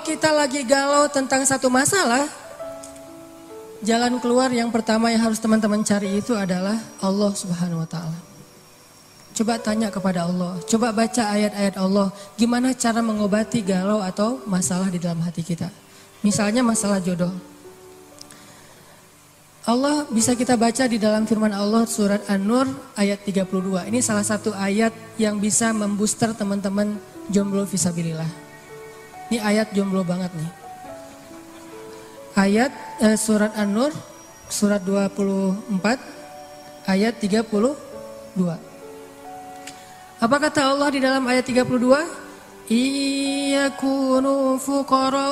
kita lagi galau tentang satu masalah, jalan keluar yang pertama yang harus teman-teman cari itu adalah Allah Subhanahu wa Ta'ala. Coba tanya kepada Allah, coba baca ayat-ayat Allah, gimana cara mengobati galau atau masalah di dalam hati kita. Misalnya masalah jodoh. Allah bisa kita baca di dalam firman Allah surat An-Nur ayat 32. Ini salah satu ayat yang bisa membooster teman-teman jomblo fisabilillah. Ini ayat jomblo banget nih. Ayat surat An-Nur surat 24 ayat 32. Apa kata Allah di dalam ayat 32? Iyakunu fuqara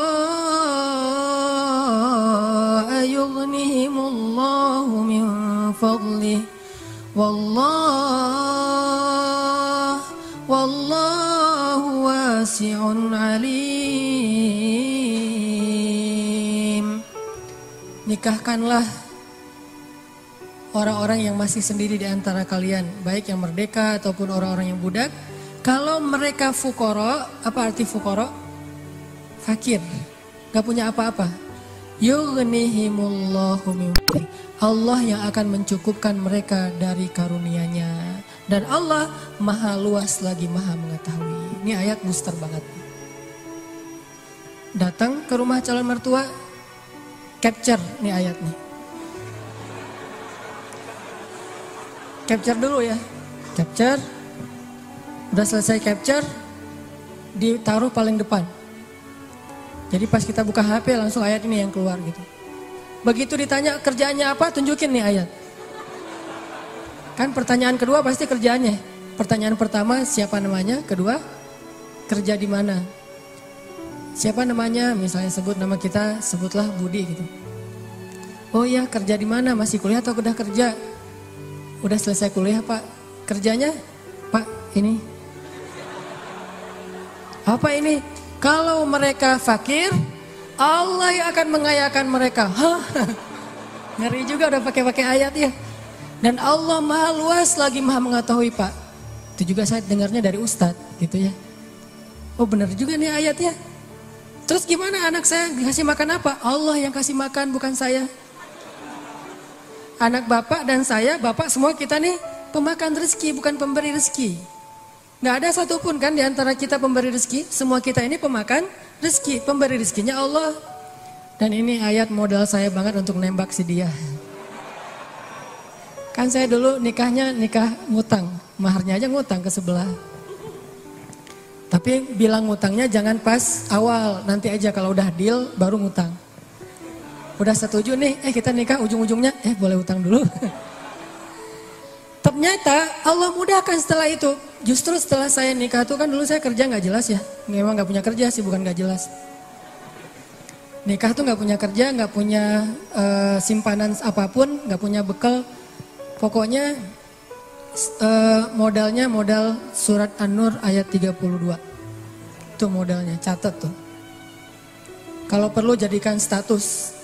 yughnihimullahu min fadlih wallahu wasi'un alim. Nikahkanlah orang-orang yang masih sendiri di antara kalian, baik yang merdeka ataupun orang-orang yang budak. Kalau mereka fuqara, apa arti fuqara? Fakir, gak punya apa-apa. Yughnihimullahu min fadlih. Allah yang akan mencukupkan mereka dari karunia-Nya. Dan Allah maha luas lagi maha mengetahui. Ini ayat booster banget. Datang ke rumah calon mertua, capture nih ayat nih. Capture dulu ya, capture, udah selesai capture, ditaruh paling depan. Jadi pas kita buka HP langsung ayat ini yang keluar gitu. Begitu ditanya kerjaannya apa, tunjukin nih ayat. Kan pertanyaan kedua pasti kerjaannya. Pertanyaan pertama siapa namanya, kedua kerja di mana. Siapa namanya, misalnya sebut nama kita, sebutlah Budi gitu. Oh iya, kerja di mana, masih kuliah atau udah kerja? Udah selesai kuliah Pak, kerjanya Pak ini. Apa ini? Kalau mereka fakir, Allah yang akan mengayakan mereka. Hah? Ngeri juga udah pakai ayat ya. Dan Allah maha luas lagi maha mengetahui Pak. Itu juga saya dengarnya dari Ustadz gitu ya. Oh benar juga nih ayatnya. Terus gimana anak saya dikasih makan apa? Allah yang kasih makan bukan saya. Anak bapak dan saya, bapak semua kita nih pemakan rezeki bukan pemberi rezeki. Gak ada satupun kan di antara kita pemberi rezeki. Semua kita ini pemakan rezeki, pemberi rezekinya Allah. Dan ini ayat modal saya banget untuk nembak si dia. Kan saya dulu nikahnya nikah ngutang, maharnya aja ngutang ke sebelah. Tapi bilang ngutangnya jangan pas awal, nanti aja kalau udah deal baru ngutang. Udah setuju nih, kita nikah ujung-ujungnya, boleh utang dulu. Ternyata Allah mudahkan setelah itu. Justru setelah saya nikah tuh kan dulu saya kerja gak jelas ya. Memang gak punya kerja sih, bukan gak jelas. Nikah tuh gak punya kerja, gak punya simpanan apapun, gak punya bekal. Pokoknya modalnya modal surat An-Nur ayat 32. Itu modalnya, catat tuh. Kalau perlu jadikan status.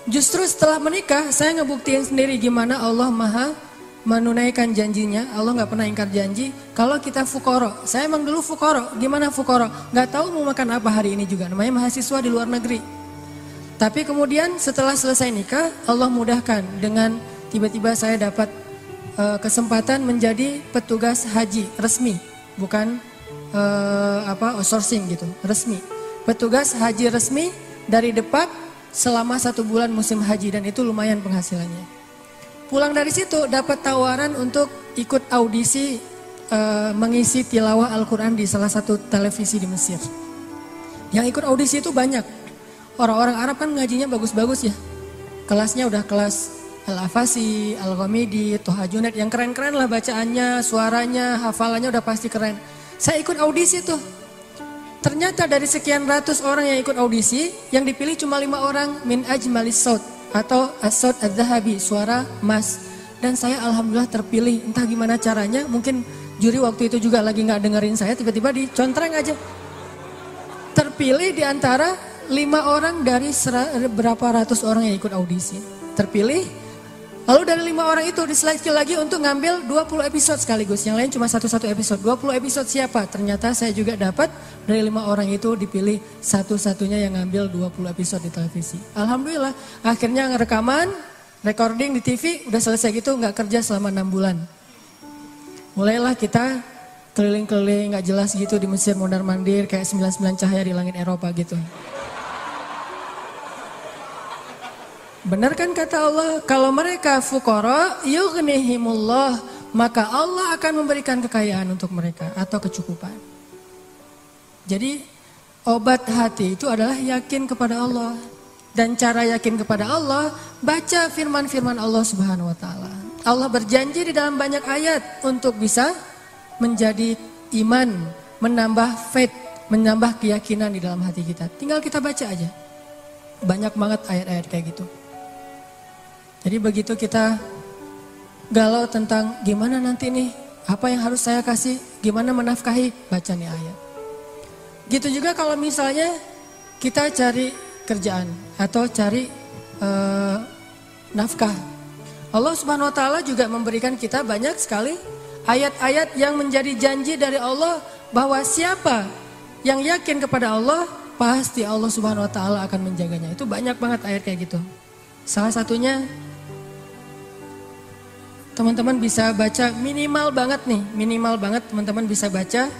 Justru setelah menikah saya ngebuktiin sendiri gimana Allah maha menunaikan janjinya. Allah gak pernah ingkar janji. Kalau kita fukoro, saya emang dulu fukoro. Gimana fukoro? Gak tahu mau makan apa hari ini juga. Namanya mahasiswa di luar negeri. Tapi kemudian setelah selesai nikah Allah mudahkan dengan tiba-tiba saya dapat kesempatan menjadi petugas haji resmi. Bukan outsourcing gitu, resmi. Petugas haji resmi dari Depak selama 1 bulan musim haji dan itu lumayan penghasilannya. Pulang dari situ dapat tawaran untuk ikut audisi mengisi tilawah Al-Quran di salah satu televisi di Mesir. Yang ikut audisi itu banyak. Orang-orang Arab kan ngajinya bagus-bagus ya. Kelasnya udah kelas Al-Afasi, Al-Ghamidi, Toha Junaid yang keren-keren lah bacaannya, suaranya, hafalannya udah pasti keren. Saya ikut audisi tuh. Ternyata dari sekian ratus orang yang ikut audisi, yang dipilih cuma 5 orang min ajmalis saut atau as-saut adz-dzahabi, suara emas. Dan saya alhamdulillah terpilih, entah gimana caranya, mungkin juri waktu itu juga lagi nggak dengerin saya, tiba-tiba dicontreng aja. Terpilih di antara 5 orang dari berapa ratus orang yang ikut audisi. Terpilih, Lalu dari 5 orang itu diseleksi lagi untuk ngambil 20 episode sekaligus. Yang lain cuma satu-satu episode. 20 episode siapa? Ternyata saya juga dapat dari 5 orang itu dipilih satu-satunya yang ngambil 20 episode di televisi. Alhamdulillah akhirnya ngerekaman, recording di TV udah selesai gitu, nggak kerja selama 6 bulan. Mulailah kita keliling-keliling nggak jelas gitu di Mesir mondar-mandir kayak 99 cahaya di langit Eropa gitu. Benar kan kata Allah, kalau mereka fuqara yughnihimullah, maka Allah akan memberikan kekayaan untuk mereka atau kecukupan. Jadi obat hati itu adalah yakin kepada Allah. Dan cara yakin kepada Allah, baca firman-firman Allah Subhanahu wa taala. Allah berjanji di dalam banyak ayat untuk bisa menjadi iman, menambah faith, menambah keyakinan di dalam hati kita. Tinggal kita baca aja. Banyak banget ayat-ayat kayak gitu. Jadi begitu kita galau tentang gimana nanti nih, apa yang harus saya kasih, gimana menafkahi, baca nih ayat. Gitu juga kalau misalnya kita cari kerjaan atau cari nafkah. Allah Subhanahu wa taala juga memberikan kita banyak sekali ayat-ayat yang menjadi janji dari Allah bahwa siapa yang yakin kepada Allah, pasti Allah Subhanahu wa taala akan menjaganya. Itu banyak banget ayat kayak gitu. Salah satunya teman-teman bisa baca minimal banget teman-teman bisa baca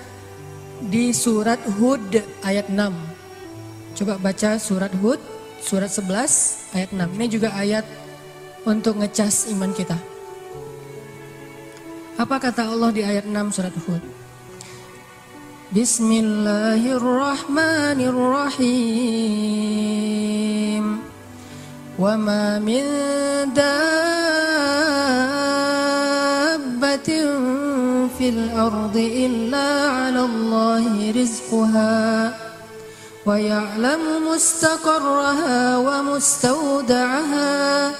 di surat Hud ayat 6. Coba baca surat Hud, surat 11 ayat 6. Ini juga ayat untuk ngecas iman kita. Apa kata Allah di ayat 6 surat Hud? Bismillahirrahmanirrahim. Wa ma min fil ardi illa 'ala Allahi rizquha wa ya'lamu mustaqarraha wa mustawda'aha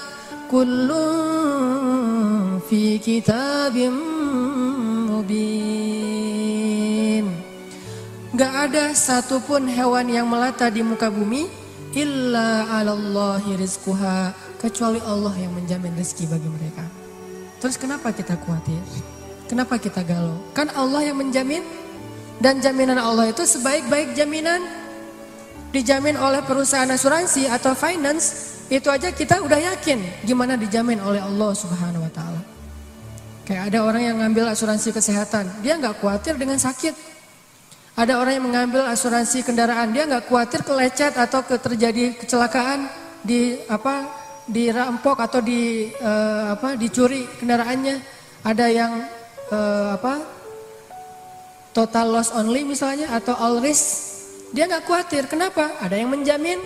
kullun fi kitabim mubin. Gak ada satupun hewan yang melata di muka bumi illa 'ala Allahi rizquha, kecuali Allah yang menjamin rezeki bagi mereka. Terus kenapa kita khawatir? Kenapa kita galau? Kan Allah yang menjamin, dan jaminan Allah itu sebaik-baik jaminan. Dijamin oleh perusahaan asuransi atau finance, itu aja kita udah yakin gimana dijamin oleh Allah Subhanahu wa taala. Kayak ada orang yang ngambil asuransi kesehatan, dia nggak khawatir dengan sakit. Ada orang yang mengambil asuransi kendaraan, dia nggak khawatir kelecet atau terjadi kecelakaan, dirampok atau dicuri kendaraannya. Ada yang total loss only misalnya atau all risk, dia nggak khawatir. Kenapa? Ada yang menjamin.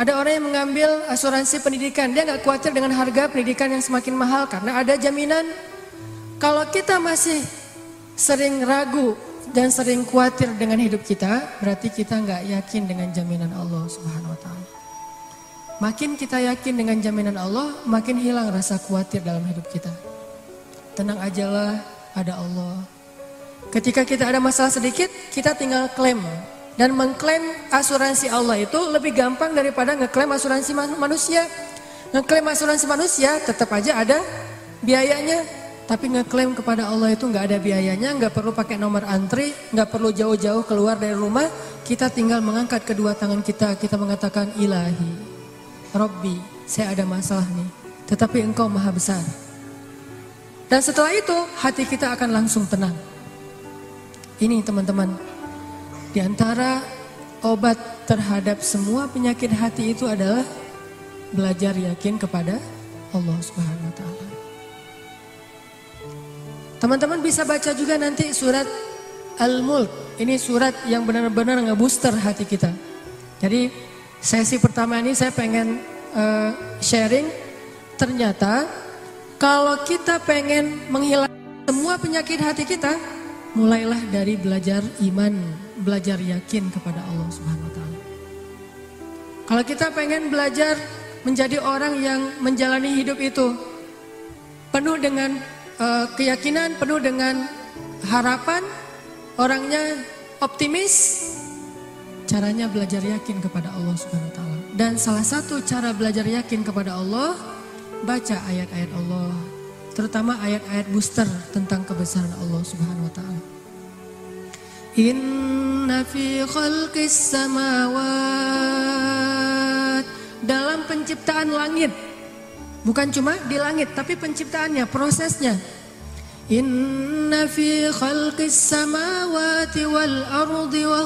Ada orang yang mengambil asuransi pendidikan, dia nggak khawatir dengan harga pendidikan yang semakin mahal karena ada jaminan. Kalau kita masih sering ragu dan sering khawatir dengan hidup kita, berarti kita nggak yakin dengan jaminan Allah Subhanahu wa taala. Makin kita yakin dengan jaminan Allah, makin hilang rasa khawatir dalam hidup kita. Tenang ajalah, ada Allah. Ketika kita ada masalah sedikit, kita tinggal klaim. Dan mengklaim asuransi Allah itu lebih gampang daripada ngeklaim asuransi manusia. Ngeklaim asuransi manusia tetap aja ada biayanya. Tapi ngeklaim kepada Allah itu nggak ada biayanya, nggak perlu pakai nomor antri, nggak perlu jauh-jauh keluar dari rumah. Kita tinggal mengangkat kedua tangan kita mengatakan Ilahi, Robbi, saya ada masalah nih. Tetapi Engkau maha besar. Dan setelah itu hati kita akan langsung tenang. Ini teman-teman, di antara obat terhadap semua penyakit hati itu adalah belajar yakin kepada Allah Subhanahu wa taala. Teman-teman bisa baca juga nanti surat Al-Mulk. Ini surat yang benar-benar ngebooster hati kita. Jadi sesi pertama ini saya pengen sharing, ternyata kalau kita pengen menghilangkan semua penyakit hati kita, mulailah dari belajar iman, belajar yakin kepada Allah Subhanahu wa taala. Kalau kita pengen belajar menjadi orang yang menjalani hidup itu penuh dengan keyakinan, penuh dengan harapan, orangnya optimis, caranya belajar yakin kepada Allah Subhanahu wa taala. Dan salah satu cara belajar yakin kepada Allah baca ayat-ayat Allah, terutama ayat-ayat booster tentang kebesaran Allah Subhanahu wa taala. Inna fi khalqis samawat, dalam penciptaan langit, bukan cuma di langit tapi penciptaannya, prosesnya. Inna fi khalqis samawati wal ardi wa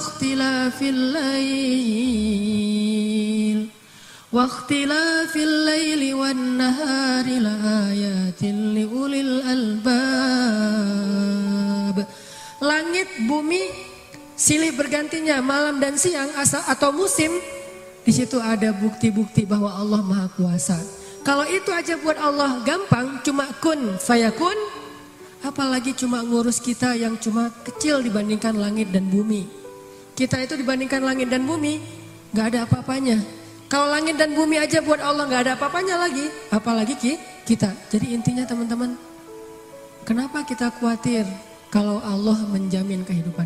ikhtilafil laili wan nahari la ayatin li ulil albab. Langit, bumi, silih bergantinya malam dan siang atau musim, di situ ada bukti-bukti bahwa Allah Maha Kuasa. Kalau itu aja buat Allah gampang, cuma kun fayakun, apalagi cuma ngurus kita yang cuma kecil dibandingkan langit dan bumi. Kita itu dibandingkan langit dan bumi gak ada apa-apanya. Kalau langit dan bumi aja buat Allah gak ada apa-apanya lagi, apalagi kita. Jadi intinya teman-teman, kenapa kita khawatir kalau Allah menjamin kehidupan